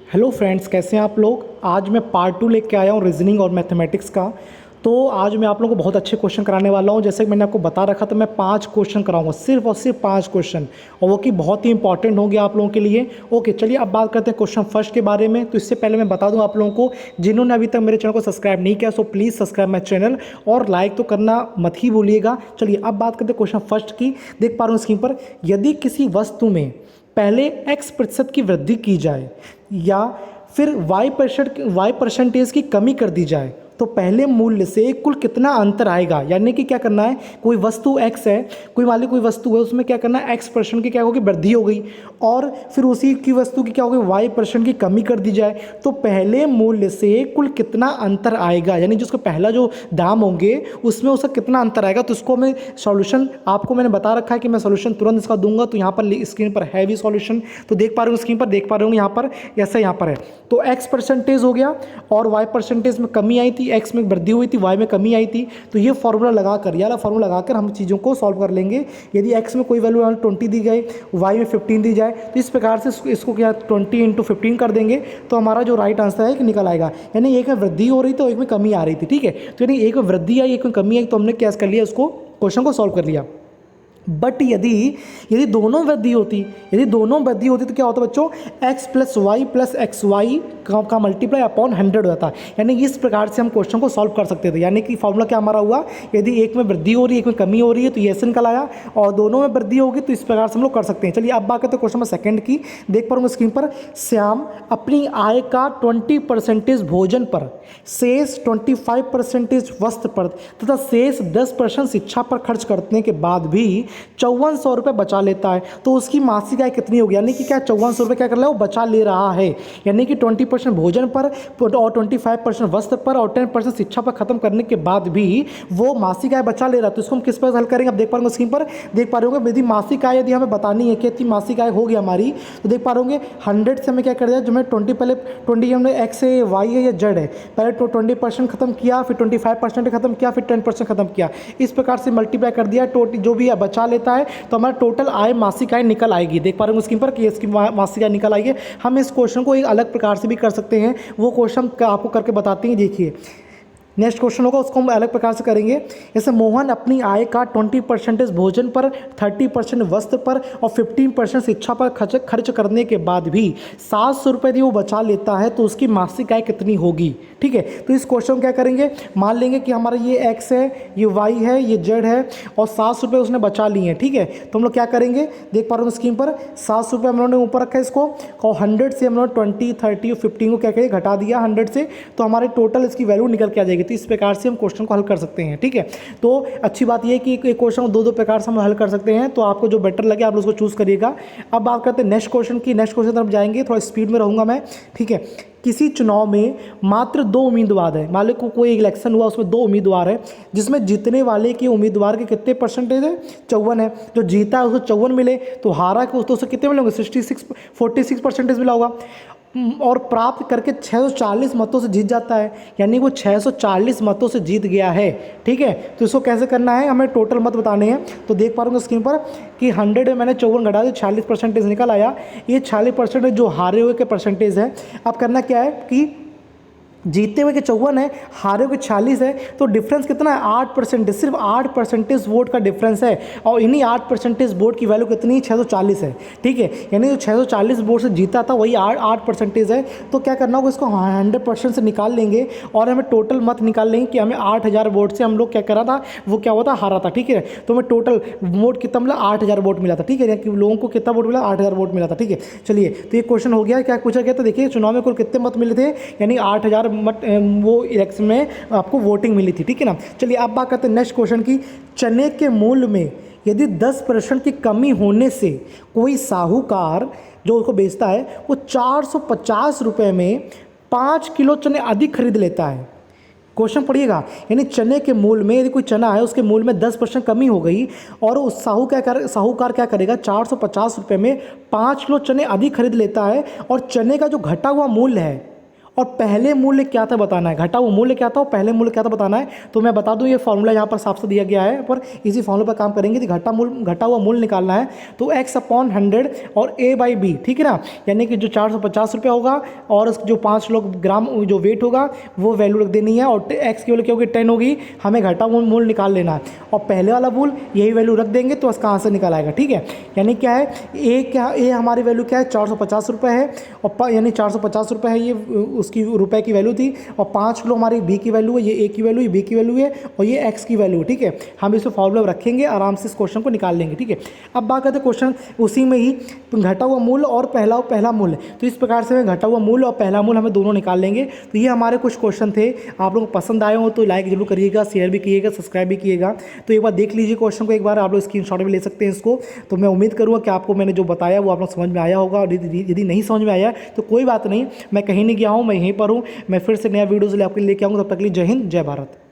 Hello friends, कैसे हैं आप लोग। आज मैं पार्ट 2 लेके आया हूँ रीजनिंग और मैथमेटिक्स का। तो आज मैं आप लोगों को बहुत अच्छे क्वेश्चन कराने वाला हूँ। जैसे कि मैंने आपको बता रखा था, मैं 5 क्वेश्चन कराऊंगा, सिर्फ और सिर्फ 5 क्वेश्चन, और वो कि बहुत ही इंपॉर्टेंट होंगे आप लोगों के लिए। ओके, चलिए अब बात करते हैं क्वेश्चन फर्स्ट के बारे में। तो इससे पहले मैं बता दूं आप लोगों को, जिन्होंने अभी तक मेरे चैनल को सब्सक्राइब नहीं किया, so please subscribe my channel और लाइक तो करना मत ही भूलिएगा। चलिए अब बात करते हैं क्वेश्चन फर्स्ट की। देख पा रहे हो स्क्रीन पर, यदि किसी वस्तु में पहले x% की वृद्धि की जाए या फिर y परसेंटेज की कमी कर दी जाए तो पहले मूल्य से कुल कितना अंतर आएगा। यानी कि क्या करना है, कोई वस्तु x है, कोई मान ली कोई वस्तु है, उसमें क्या करना है, x% की क्या होगी, वृद्धि हो गई, और फिर उसी की वस्तु की क्या होगी, y% की कमी कर दी जाए तो पहले मूल्य से कुल कितना अंतर आएगा। यानी जिसका पहला जो दाम होंगे उसमें उसका कितना अंतर आएगा। तो इसको मैं सॉल्यूशन आपको मैंने बता रखा है कि मैं सॉल्यूशन तुरंत इसका दूंगा। तो यहाँ पर स्क्रीन पर है भी सॉल्यूशन, तो देख पा रहे हो स्क्रीन पर, देख पा रहे हो यहाँ पर, ऐसा यहाँ पर है। तो x% हो गया और y% में कमी आई थी, x में वृद्धि हुई थी, y में कमी आई थी। तो ये फॉर्मूला लगाकर, यार फॉर्मूला लगाकर हम चीज़ों को सॉल्व कर लेंगे। यदि x में कोई वैल्यू 20 दी गई, y में 15 दी जाए, तो इस प्रकार से इसको क्या 20 × 15 कर देंगे तो हमारा जो राइट आंसर है कि निकल आएगा। यानी एक में वृद्धि हो रही थी और एक में कमी आ रही थी, ठीक है। तो यानी एक में वृद्धि आई, एक में कमी आई, तो हमने क्या कर लिया, इसको क्वेश्चन को सॉल्व कर लिया। बट यदि यदि दोनों वृद्धि होती, तो क्या होता बच्चों, x + y + xy का मल्टीप्लाई अपॉन 100 होता है। यानी इस प्रकार से हम क्वेश्चन को सॉल्व कर सकते थे। यानी कि फॉर्मूला क्या हमारा हुआ, यदि एक में वृद्धि हो रही है, एक में कमी हो रही है, तो ये ऐसे निकल आया, और दोनों में वृद्धि होगी तो इस प्रकार से हम लोग कर सकते हैं। चलिए अब बात करते हैं क्वेश्चन नंबर सेकंड की। देख पाऊंगा स्क्रीन पर, श्याम अपनी आय का 20% भोजन पर, शेष 25% वस्त्र पर तथा शेष 10% शिक्षा पर खर्च करने के बाद भी 5400 रुपये बचा लेता है, तो उसकी मासिक आय कितनी होगी। यानी कि क्या 5400 रुपये क्या कर रहा है, वो बचा ले रहा है। यानी कि 20% भोजन पर और 25% वस्त्र पर और 10% शिक्षा पर खत्म करने के बाद भी वो मासिक आय बचा ले रहा है। तो इसको हम किस पर हल करेंगे, अब देख पा रहे स्क्रीन पर, देख पा रहे होंगे। यदि मासिक आय यदि हमें बतानी है कि इतनी मासिक आय होगी हमारी, तो देख पा रहे होंगे 100 से हमें क्या कर दिया, जो मैं 20 पहले 20 हमने x है, y है या z है, पहले 20% खत्म किया, फिर 25% खत्म किया, फिर 10% खत्म किया, इस प्रकार से मल्टीप्लाई कर दिया, जो भी बचा लेता है तो हमारा टोटल आय, मासिक आय निकल आएगी। देख पा रहे हो स्क्रीन पर कि इसकी मासिक आय निकल आएगी। हम इस क्वेश्चन को एक अलग प्रकार से भी कर सकते हैं, वो क्वेश्चन आपको करके बताते हैं। देखिए नेक्स्ट क्वेश्चन होगा, उसको हम अलग प्रकार से करेंगे। जैसे मोहन अपनी आय का 20% भोजन पर, 30% वस्त्र पर और 15% शिक्षा पर खर्च करने के बाद भी 700 रुपये यदि वो बचा लेता है तो उसकी मासिक आय कितनी होगी, ठीक है। तो इस क्वेश्चन क्या करेंगे, मान लेंगे कि हमारा ये x है, ये y है, ये z है, और 700 रुपये उसने बचा लिए हैं, ठीक है। तो हम लोग क्या करेंगे, देख पा रहे हो स्क्रीन पर, 700 रुपये हम लोगों ने ऊपर रखा है इसको, और 100 से हम लोग 20, 30 और 15 को क्या करें, घटा दिया 100 से, तो हमारे टोटल इसकी वैल्यू निकल के आ जाएगी। तो इस प्रकार से हम क्वेश्चन को हल कर सकते हैं, ठीक है। तो अच्छी बात यह है कि एक क्वेश्चन को दो प्रकार से हम हल कर सकते हैं, तो आपको जो बेटर लगे आप उसको चूज़ करिएगा। अब बात करते हैं नेक्स्ट क्वेश्चन की। नेक्स्ट क्वेश्चन तरफ जाएंगे, थोड़ा स्पीड में रहूँगा मैं, ठीक है। किसी चुनाव में मात्र 2 उम्मीदवार है, मान लो कोई इलेक्शन हुआ, उसमें 2 उम्मीदवार है, जिसमें जीतने वाले के उम्मीदवार के कितने परसेंटेज है, 54 है। जो जीता है उसको 54 मिले, तो हारा को तो उसे कितने मिलेंगे, 46% मिला होगा, और प्राप्त करके 640 मतों से जीत जाता है। यानी वो 640 मतों से जीत गया है, ठीक है। तो इसको कैसे करना है, हमें टोटल मत बताने हैं। तो देख पा रहे हो स्क्रीन पर कि 100 में मैंने 54 घटा दिया, 46% निकल आया। ये 40% जो हारे हुए के परसेंटेज है। अब करना क्या है कि जीतते हुए के 54 है, हारे हुए 46 है, तो डिफरेंस कितना है, 8%, सिर्फ 8% वोट का डिफरेंस है। और इन्हीं 8% वोट की वैल्यू कितनी, 640 है, ठीक है। यानी जो 640 वोट से जीता था वही 8% है। तो क्या करना होगा, इसको 100% से निकाल लेंगे और हमें टोटल मत निकाल लेंगे कि हमें 8000 वोट से हम लोग क्या करा था, वो क्या हुआ था, हारा था, ठीक है। तो हमें टोटल वोट कितना मिला, 8000 वोट मिला था, ठीक है। कि लोगों को कितना वोट मिला, 8000 वोट मिला था, ठीक है। चलिए तो ये क्वेश्चन हो गया। क्या पूछा गया था, देखिए चुनाव में कुल कितने मत मिले थे, यानी 8000 मत वो इलेक्शन में आपको वोटिंग मिली थी, ठीक है ना। चलिए अब बात करते हैं नेक्स्ट क्वेश्चन की। चने के मूल्य में यदि 10% की कमी होने से कोई साहूकार जो उसको बेचता है वो 450 रुपये में 5 किलो चने अधिक खरीद लेता है। क्वेश्चन पढ़िएगा, यानी चने के मूल्य में, यदि कोई चना है उसके मूल्य में 10% कमी हो गई और उस साहूकार क्या करेगा, 450 रुपये में 5 किलो चने अधिक खरीद लेता है, और चने का जो घटा हुआ मूल्य है और पहले मूल्य क्या था बताना है, घटा हुआ मूल्य क्या था और पहले मूल्य क्या था बताना है। तो मैं बता दूं ये फॉर्मूला यहाँ पर साफ से दिया गया है, पर इसी फॉर्मूले पर काम करेंगे। कि घटा हुआ मूल्य निकालना है तो x/100 और a/b, ठीक है ना, यानी कि जो 450 रुपये होगा और जो 5 किलो ग्राम जो वेट होगा वो वैल्यू रख देनी है, और एक्स की वैल्यू क्या होगी 10 होगी, हमें घटा हुआ मूल्य निकाल लेना है और पहले वाला मूल्य यही वैल्यू रख देंगे तो इसका आंसर निकल आएगा। ठीक है, यानी क्या है ए हमारी वैल्यू क्या है 450 रुपये है, और यानी 450 रुपये है ये उसकी रुपए की वैल्यू थी, और 5 किलो हमारी बी की वैल्यू है, ये ए की वैल्यू, ये बी की वैल्यू है और ये एक्स की वैल्यू। ठीक है, हम इसको फॉर्मूला रखेंगे, आराम से इस क्वेश्चन को निकाल लेंगे। ठीक है, अब बात करते हैं क्वेश्चन उसी में ही, घटा हुआ मूल्य और पहला मूल्य। तो इस प्रकार से घटा हुआ मूल्य और पहला मूल्य हमें दोनों निकाल लेंगे। तो ये हमारे कुछ क्वेश्चन थे, आप लोगों को पसंद आए हो तो लाइक जरूर करिएगा, शेयर भी कीजिएगा, सब्सक्राइब भी कीजिएगा। तो एक बार देख लीजिए क्वेश्चन को, एक बार आप लोग स्क्रीनशॉट भी ले सकते हैं इसको। तो मैं उम्मीद करूँगा कि आपको मैंने जो बताया वो आप लोग समझ में आया होगा, और यदि नहीं समझ में आया तो कोई बात नहीं, मैं कहीं नहीं गया हूँ, मैं यहीं पर हूँ। मैं फिर से नया वीडियोज़ आपके लिए लेके आऊँगा। तब तक के लिए जय हिंद, जय भारत।